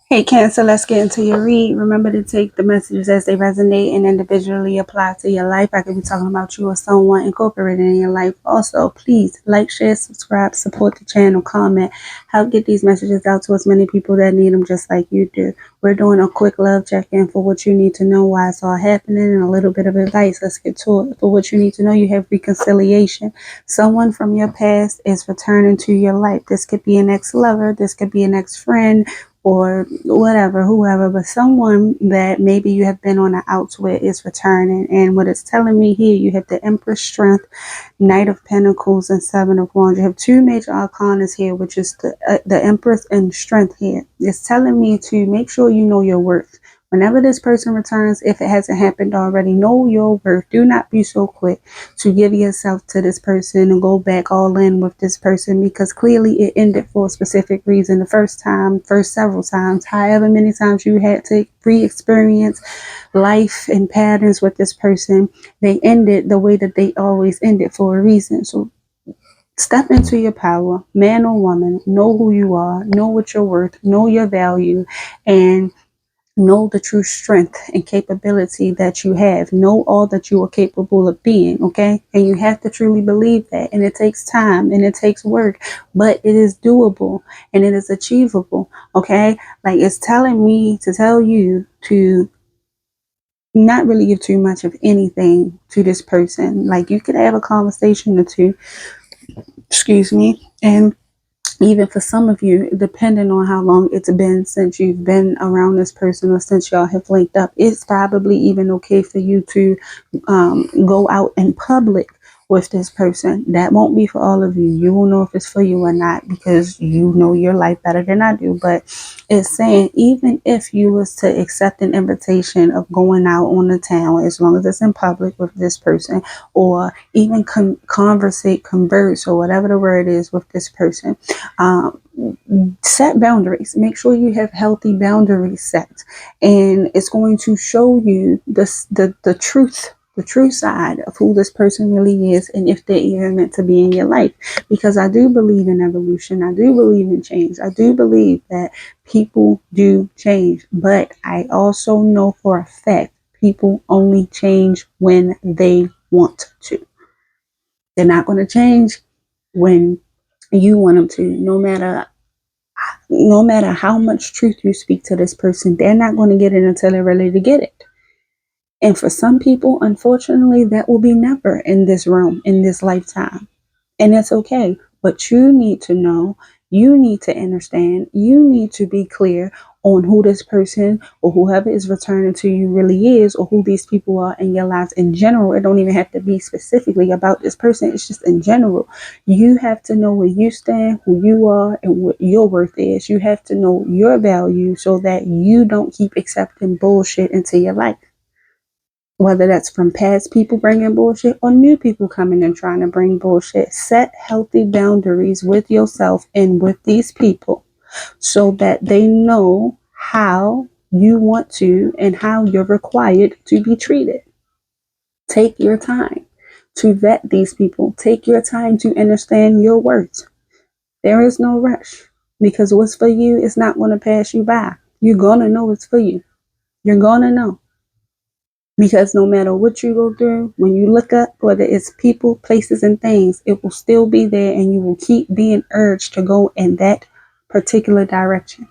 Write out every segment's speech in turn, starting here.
Hey, Cancer, let's get into your read. Remember to take the messages as they resonate and individually apply to your life. I could be talking about you or someone incorporated in your life. Also, please like, share, subscribe, support the channel, comment, help get these messages out to as many people that need them just like you do. We're doing a quick love check-in for what you need to know, why it's all happening, and a little bit of advice. Let's get to it. For what you need to know, you have reconciliation. Someone from your past is returning to your life. This could be an ex-lover. This could be an ex-friend or whatever, whoever, but someone that maybe you have been on the outs with is returning. And what it's telling me here, you have the Empress Strength, Knight of Pentacles, and Seven of Wands. You have two major arcanas here, which is the Empress and Strength here. It's telling me to make sure you know your worth. Whenever this person returns, if it hasn't happened already, know your worth. Do not be so quick to give yourself to this person and go back all in with this person, because clearly it ended for a specific reason. The first time, first several times, however many times you had to re-experience life and patterns with this person, they ended the way that they always ended for a reason. So step into your power, man or woman. Know who you are, know what you're worth, know your value, and know the true strength and capability that you have. Know all that you are capable of being, okay? And you have to truly believe that. And it takes time and it takes work, but it is doable and it is achievable, okay? Like, it's telling me to tell you to not really give too much of anything to this person. Like, you could have a conversation or two, excuse me, and even for some of you, depending on how long it's been since you've been around this person or since y'all have linked up, it's probably even okay for you to go out in public with this person. That won't be for all of you. You will know if it's for you or not, because you know your life better than I do. But it's saying, even if you was to accept an invitation of going out on the town, as long as it's in public with this person, or even conversate, converse, or whatever the word is with this person, um, set boundaries. Make sure you have healthy boundaries set, and it's going to show you the truth, the true side of who this person really is, and if they're even meant to be in your life. Because I do believe in evolution. I do believe in change. I do believe that people do change, but I also know for a fact people only change when they want to. They're not going to change when you want them to. No matter how much truth you speak to this person, they're not going to get it until they're ready to get it. And for some people, unfortunately, that will be never in this realm, in this lifetime. And it's okay. But you need to know, you need to understand, you need to be clear on who this person or whoever is returning to you really is, or who these people are in your lives in general. It don't even have to be specifically about this person. It's just in general. You have to know where you stand, who you are, and what your worth is. You have to know your value so that you don't keep accepting bullshit into your life, whether that's from past people bringing bullshit or new people coming and trying to bring bullshit. Set healthy boundaries with yourself and with these people so that they know how you want to and how you're required to be treated. Take your time to vet these people. Take your time to understand your worth. There is no rush, because what's for you is not going to pass you by. You're going to know it's for you. You're going to know. Because no matter what you go through, when you look up, whether it's people, places, and things, it will still be there, and you will keep being urged to go in that particular direction.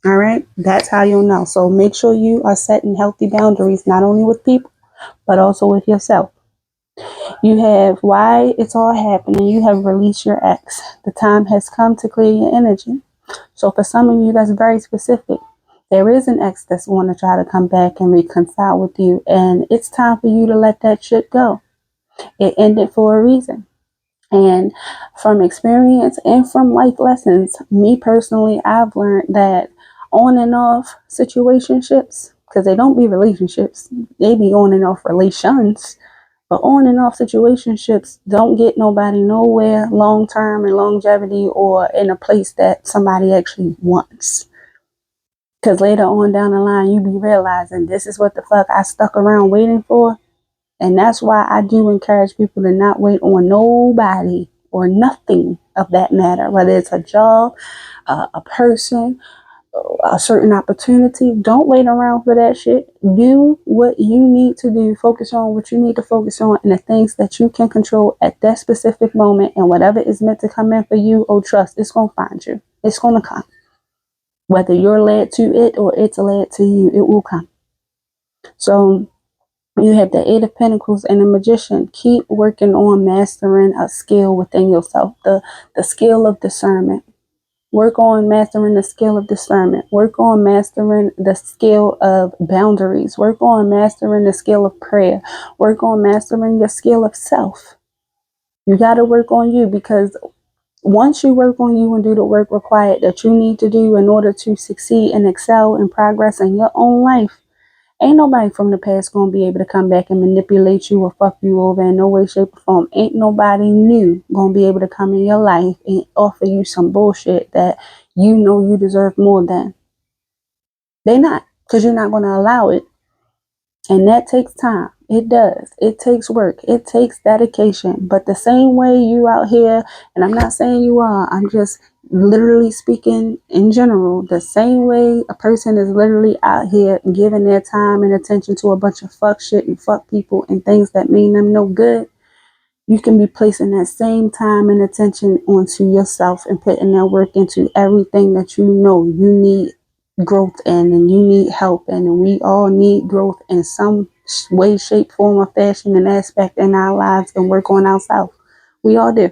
All right? That's how you'll know. So make sure you are setting healthy boundaries, not only with people, but also with yourself. You have why it's all happening. You have released your ex. The time has come to clear your energy. So for some of you, that's very specific. There is an ex that's want to try to come back and reconcile with you, and it's time for you to let that shit go. It ended for a reason. And from experience and from life lessons, me personally, I've learned that on and off situationships, because they don't be relationships, they be on and off relations. But on and off situationships don't get nobody nowhere long term and longevity, or in a place that somebody actually wants. Because later on down the line, you be realizing this is what the fuck I stuck around waiting for. And that's why I do encourage people to not wait on nobody or nothing of that matter, whether it's a job, a person, a certain opportunity, don't wait around for that shit. Do what you need to do. Focus on what you need to focus on and the things that you can control at that specific moment. And whatever is meant to come in for you, oh, trust, it's going to find you. It's going to come. Whether you're led to it or it's led to you, it will come. So you have the Eight of Pentacles and the Magician. Keep working on mastering a skill within yourself. The skill of discernment. Work on mastering the skill of discernment. Work on mastering the skill of boundaries. Work on mastering the skill of prayer. Work on mastering your skill of self. You got to work on you, because once you work on you and do the work required that you need to do in order to succeed and excel and progress in your own life, ain't nobody from the past going to be able to come back and manipulate you or fuck you over in no way, shape, or form. Ain't nobody new going to be able to come in your life and offer you some bullshit that you know you deserve more than. They not, because you're not going to allow it. And that takes time. It does. It takes work. It takes dedication. But the same way you out here, and I'm not saying you are, I'm just literally speaking in general, the same way a person is literally out here giving their time and attention to a bunch of fuck shit and fuck people and things that mean them no good, you can be placing that same time and attention onto yourself and putting that work into everything that you know you need growth in and you need help in. And we all need growth in some way, shape, form, or fashion and aspect in our lives, and work on ourselves. We all do.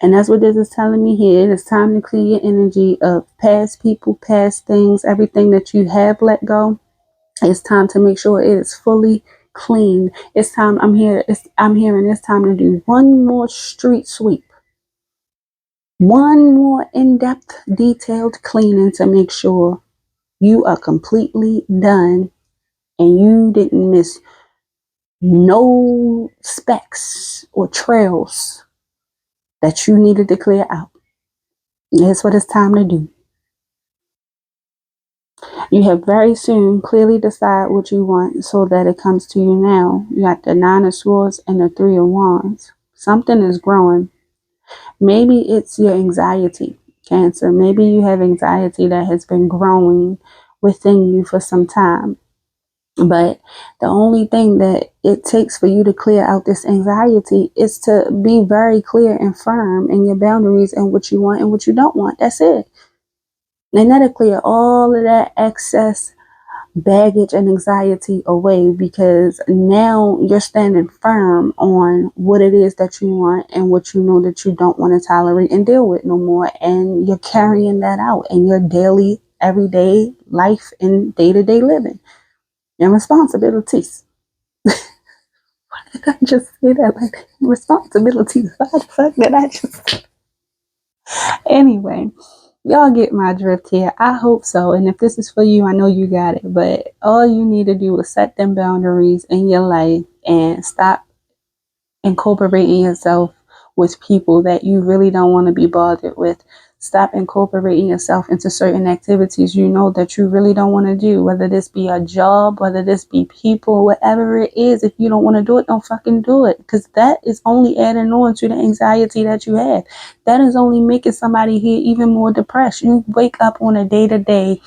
And that's what this is telling me here. It's time to clear your energy of past people, past things, everything that you have let go. It's time to make sure it is fully clean. It's time. I'm hearing it's time to do one more street sweep, one more in-depth, detailed cleaning to make sure you are completely done and you didn't miss no specks or trails that you needed to clear out. That's what it's time to do. You have very soon clearly decide what you want so that it comes to you now. You got the Nine of Swords and the Three of Wands. Something is growing. Maybe it's your anxiety, Cancer. Maybe you have anxiety that has been growing within you for some time. But the only thing that it takes for you to clear out this anxiety is to be very clear and firm in your boundaries and what you want and what you don't want. That's it. And that'll clear all of that excess baggage and anxiety away, because now you're standing firm on what it is that you want and what you know that you don't want to tolerate and deal with no more. And you're carrying that out in your daily, everyday life and day-to-day living and responsibilities. Why did I just say that? Like, responsibilities. Why the fuck did I just... Anyway, y'all get my drift here. I hope so. And if this is for you, I know you got it. But all you need to do is set them boundaries in your life and stop incorporating yourself with people that you really don't want to be bothered with. Stop incorporating yourself into certain activities you know that you really don't want to do, whether this be a job, whether this be people, whatever it is. If you don't want to do it, don't fucking do it, because that is only adding on to the anxiety that you have. That is only making somebody here even more depressed. You wake up on a day-to-day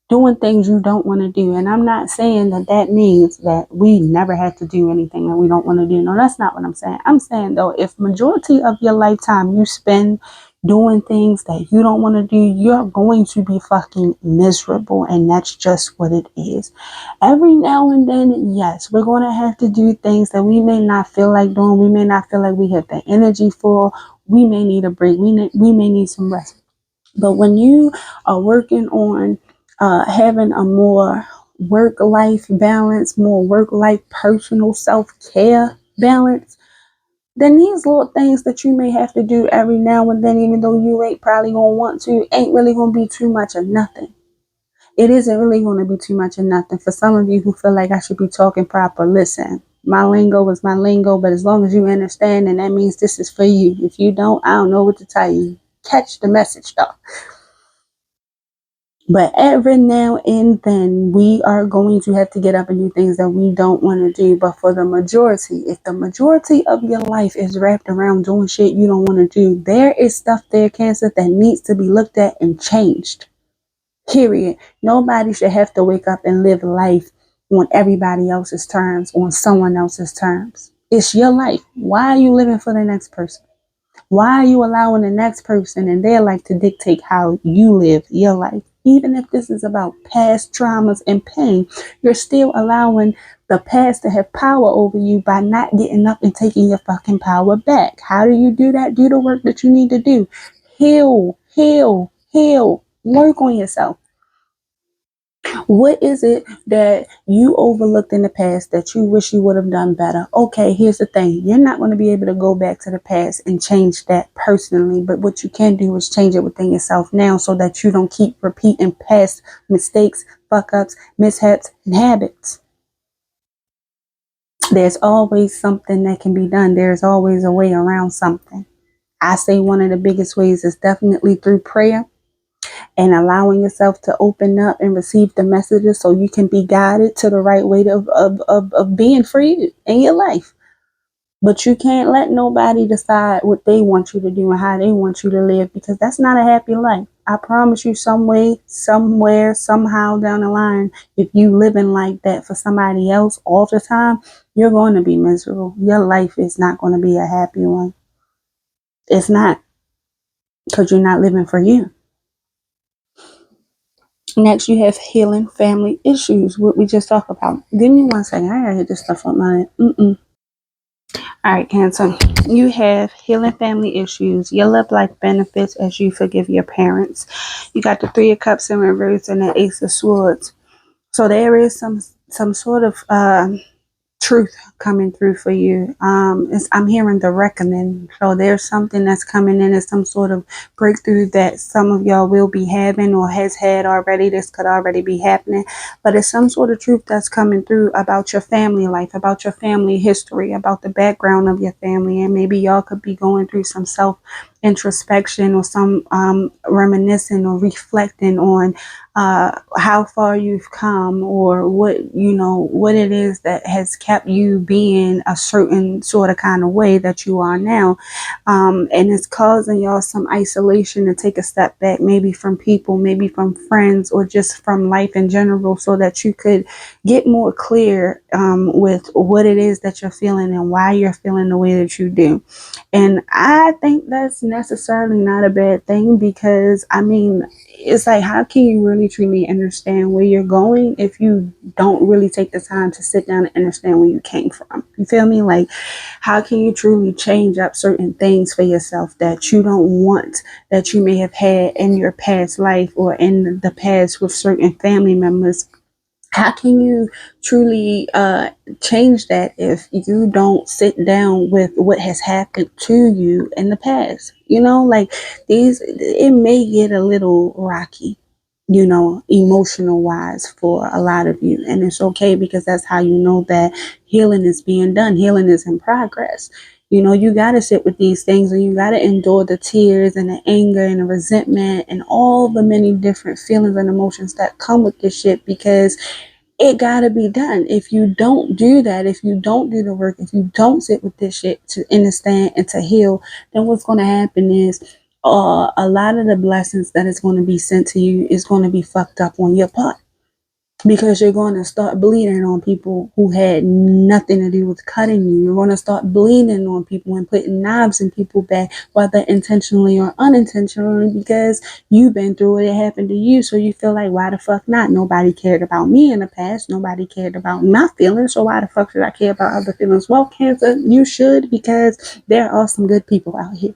doing things you don't want to do. And I'm not saying that that means that we never have to do anything that we don't want to do. No, that's not what I'm saying. I'm saying, though, if majority of your lifetime you spend doing things that you don't want to do, you're going to be fucking miserable. And that's just what it is. Every now and then, yes, we're going to have to do things that we may not feel like doing. We may not feel like we have the energy for. We may need a break. We may need some rest. But when you are working on having a more work-life balance, more work-life personal self-care balance, then these little things that you may have to do every now and then, even though you ain't probably going to want to, ain't really going to be too much of nothing. It isn't really going to be too much of nothing. For some of you who feel like I should be talking proper, listen, my lingo is my lingo, but as long as you understand, and that means this is for you. If you don't, I don't know what to tell you. Catch the message, though. But every now and then, we are going to have to get up and do things that we don't want to do. But for the majority, if the majority of your life is wrapped around doing shit you don't want to do, there is stuff there, Cancer, that needs to be looked at and changed. Period. Nobody should have to wake up and live life on everybody else's terms, on someone else's terms. It's your life. Why are you living for the next person? Why are you allowing the next person and their life to dictate how you live your life? Even if this is about past traumas and pain, you're still allowing the past to have power over you by not getting up and taking your fucking power back. How do you do that? Do the work that you need to do. Heal, heal, heal. Work on yourself. What is it that you overlooked in the past that you wish you would have done better? Okay, here's the thing. You're not going to be able to go back to the past and change that personally, but what you can do is change it within yourself now so that you don't keep repeating past mistakes, fuck ups, mishaps, and habits. There's always something that can be done. There's always a way around something. I say one of the biggest ways is definitely through prayer and allowing yourself to open up and receive the messages so you can be guided to the right way of being free in your life. But you can't let nobody decide what they want you to do and how they want you to live, because that's not a happy life. I promise you, some way, somewhere, somehow down the line, if you living like that for somebody else all the time, you're going to be miserable. Your life is not going to be a happy one. It's not, because you're not living for you. Next, you have healing family issues, what we just talked about. Give me 1 second. I gotta hit this stuff on my All right, Cancer. You have healing family issues. Your love life benefits as you forgive your parents. You got the Three of Cups in reverse and the Ace of Swords. So there is some sort of truth coming through for you. I'm hearing the reckoning. So there's something that's coming in as some sort of breakthrough that some of y'all will be having or has had already. This could already be happening, but it's some sort of truth that's coming through about your family life, about your family history, about the background of your family. And maybe y'all could be going through some self introspection or some reminiscing or reflecting on how far you've come, or what it is that has kept you being a certain sort of kind of way that you are now, and it's causing y'all some isolation to take a step back, maybe from people, maybe from friends, or just from life in general, so that you could get more clear with what it is that you're feeling and why you're feeling the way that you do. And I think that's necessarily not a bad thing, because I mean, it's like, how can you really truly understand where you're going if you don't really take the time to sit down and understand where you came from? You feel me? Like, how can you truly change up certain things for yourself that you don't want, that you may have had in your past life or in the past with certain family members? How can you truly change that if you don't sit down with what has happened to you in the past? Like, it may get a little rocky, emotional wise for a lot of you. And it's okay, because that's how you know that healing is being done. Healing is in progress. You got to sit with these things, and you got to endure the tears and the anger and the resentment and all the many different feelings and emotions that come with this shit, because it gotta be done. If you don't do that, if you don't do the work, if you don't sit with this shit to understand and to heal, then what's going to happen is a lot of the blessings that is going to be sent to you is going to be fucked up on your part, because you're going to start bleeding on people who had nothing to do with cutting you. You're going to start bleeding on people and putting knives in people's back, whether intentionally or unintentionally, because you've been through it. It happened to you. So you feel like, why the fuck not? Nobody cared about me in the past. Nobody cared about my feelings. So why the fuck should I care about other feelings? Well, Cancer, you should, because there are some good people out here.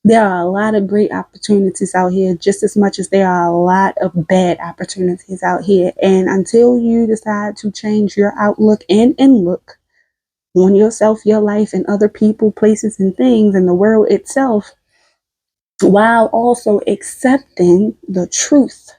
There are a lot of great opportunities out here, just as much as there are a lot of bad opportunities out here. And until you decide to change your outlook and look on yourself, your life, and other people, places, and things, and the world itself, while also accepting the truth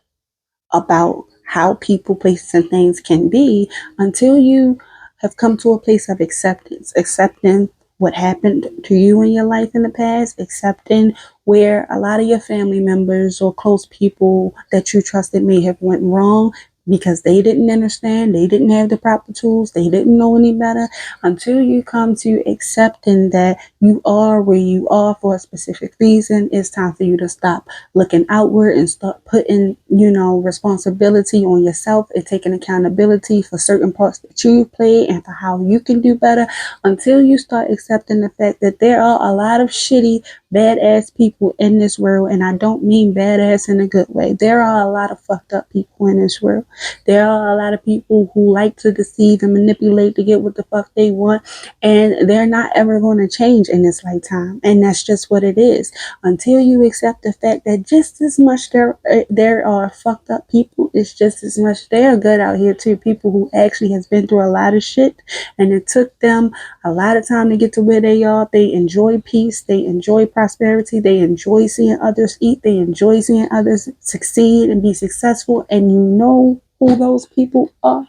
about how people, places, and things can be, until you have come to a place of accepting what happened to you in your life in the past, accepting where a lot of your family members or close people that you trusted may have went wrong, because they didn't understand, they didn't have the proper tools, they didn't know any better. Until you come to accepting that you are where you are for a specific reason, it's time for you to stop looking outward and start putting, responsibility on yourself and taking accountability for certain parts that you play and for how you can do better. Until you start accepting the fact that there are a lot of shitty, badass people in this world, and I don't mean badass in a good way. There are a lot of fucked up people in this world. There are a lot of people who like to deceive and manipulate to get what the fuck they want, and they're not ever going to change in this lifetime, and that's just what it is. Until you accept the fact that just as much there are fucked up people, it's just as much there are good out here too. People who actually has been through a lot of shit, and it took them a lot of time to get to where they are. They enjoy peace, they enjoy prosperity, they enjoy seeing others eat, they enjoy seeing others succeed and be successful, and you know who those people are.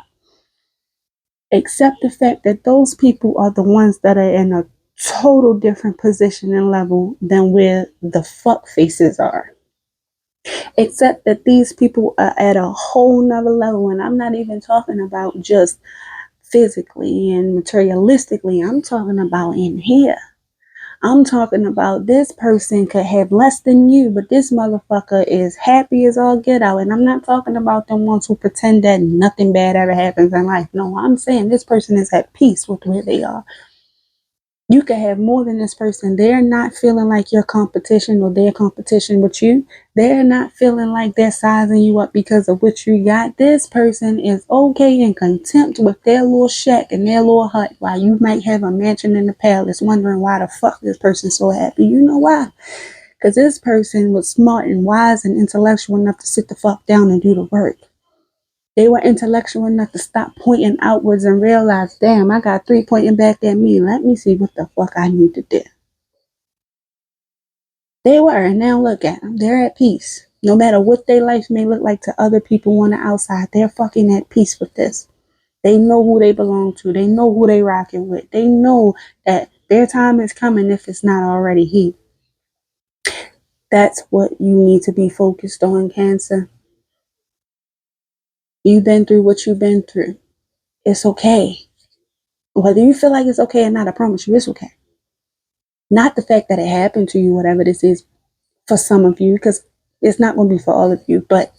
Accept the fact that those people are the ones that are in a total different position and level than where the fuck faces are. Except that these people are at a whole nother level, and I'm not even talking about just physically and materialistically. I'm talking about in here. I'm talking about this person could have less than you, but this motherfucker is happy as all get out. And I'm not talking about them ones who pretend that nothing bad ever happens in life. No, I'm saying this person is at peace with where they are. You can have more than this person. They're not feeling like your competition or their competition with you. They're not feeling like they're sizing you up because of what you got. This person is okay and content with their little shack and their little hut, while you might have a mansion in the palace, wondering why the fuck this person's so happy. You know why? Because this person was smart and wise and intellectual enough to sit the fuck down and do the work. They were intellectual enough to stop pointing outwards and realize, damn, I got three pointing back at me. Let me see what the fuck I need to do. They were, and now look at them. They're at peace. No matter what their life may look like to other people on the outside, they're fucking at peace with this. They know who they belong to. They know who they rocking with. They know that their time is coming if it's not already here. That's what you need to be focused on, Cancer. You've been through what you've been through. It's okay. Whether you feel like it's okay or not, I promise you it's okay. Not the fact that it happened to you, whatever this is for some of you, because it's not going to be for all of you. But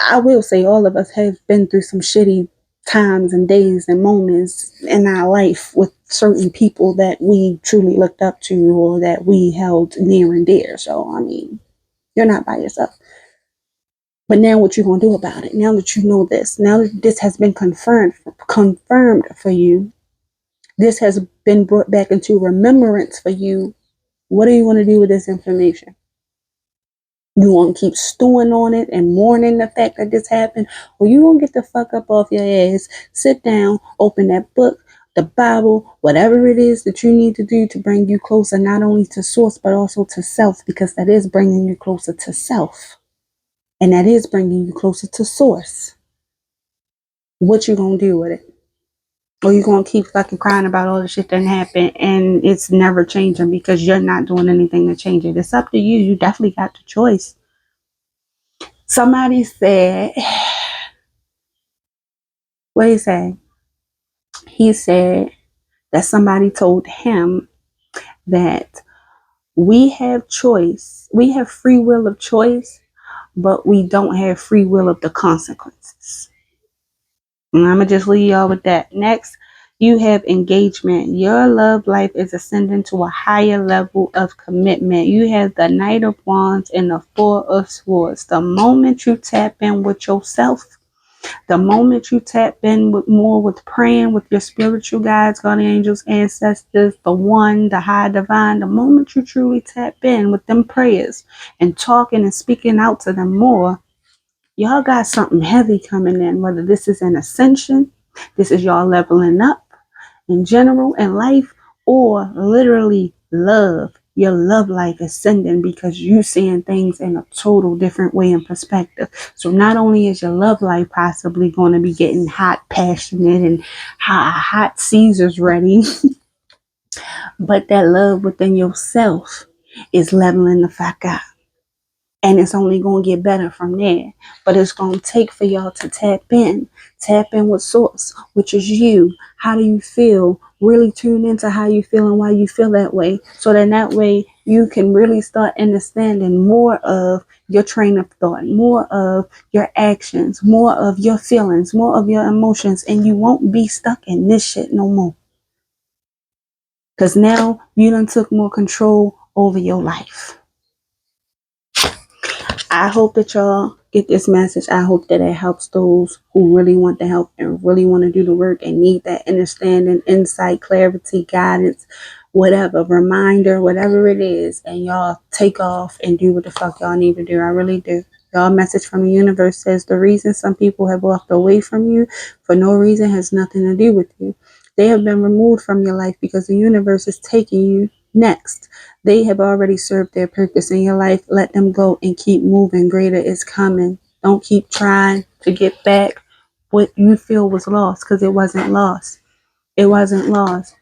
I will say all of us have been through some shitty times and days and moments in our life with certain people that we truly looked up to or that we held near and dear. So, I mean, you're not by yourself. But now what you going to do about it? Now that you know this, now that this has been confirmed for you, this has been brought back into remembrance for you. What are you going to do with this information? You want to keep stewing on it and mourning the fact that this happened, or you going to get the fuck up off your ass, sit down, open that book, the Bible, whatever it is that you need to do to bring you closer, not only to source, but also to self, because that is bringing you closer to self. And that is bringing you closer to source. What you going to do with it? Or you going to keep fucking crying about all the shit that happened and it's never changing because you're not doing anything to change it. It's up to you. You definitely got the choice. Somebody said, what did he say? He said that somebody told him that we have choice. We have free will of choice, but we don't have free will of the consequences. And I'm going to just leave y'all with that. Next, you have engagement. Your love life is ascending to a higher level of commitment. You have the Knight of Wands and the Four of Swords. The moment you tap in with yourself, the moment you tap in with praying with your spiritual guides, guardian angels, ancestors, the one, the high divine, the moment you truly tap in with them prayers and talking and speaking out to them more, y'all got something heavy coming in, whether this is an ascension, this is y'all leveling up in general in life, or literally love. Your love life ascending because you seeing things in a total different way and perspective. So not only is your love life possibly going to be getting hot, passionate, and hot Caesars ready, but that love within yourself is leveling the fuck up. And it's only going to get better from there. But it's going to take for y'all to tap in with source, which is you. How do you feel? Really tune into how you feel and why you feel that way. So then that way you can really start understanding more of your train of thought, more of your actions, more of your feelings, more of your emotions. And you won't be stuck in this shit no more. Because now you done took more control over your life. I hope that y'all get this message. I hope that it helps those who really want the help and really want to do the work and need that understanding, insight, clarity, guidance, whatever, reminder, whatever it is. And y'all take off and do what the fuck y'all need to do. I really do. Y'all message from the universe says the reason some people have walked away from you for no reason has nothing to do with you. They have been removed from your life because the universe is taking you next. They have already served their purpose in your life. Let them go and keep moving. Greater is coming. Don't keep trying to get back what you feel was lost, because it wasn't lost. It wasn't lost.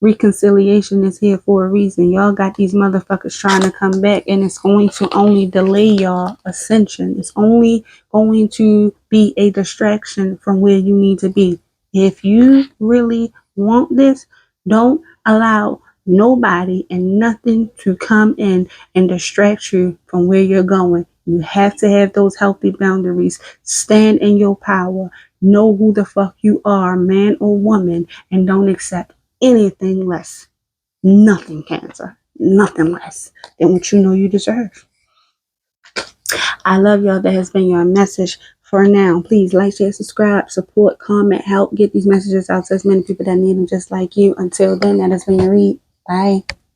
Reconciliation is here for a reason. Y'all got these motherfuckers trying to come back, and it's going to only delay y'all ascension. It's only going to be a distraction from where you need to be. If you really want this, don't allow nobody and nothing to come in and distract you from where you're going. You have to have those healthy boundaries. Stand in your power. Know who the fuck you are, man or woman, and don't accept anything less. Nothing, Cancer. Nothing less than what you know you deserve. I love y'all. That has been your message for now. Please like, share, subscribe, support, comment, help get these messages out to as many people that need them just like you. Until then, that has been your read. Bye.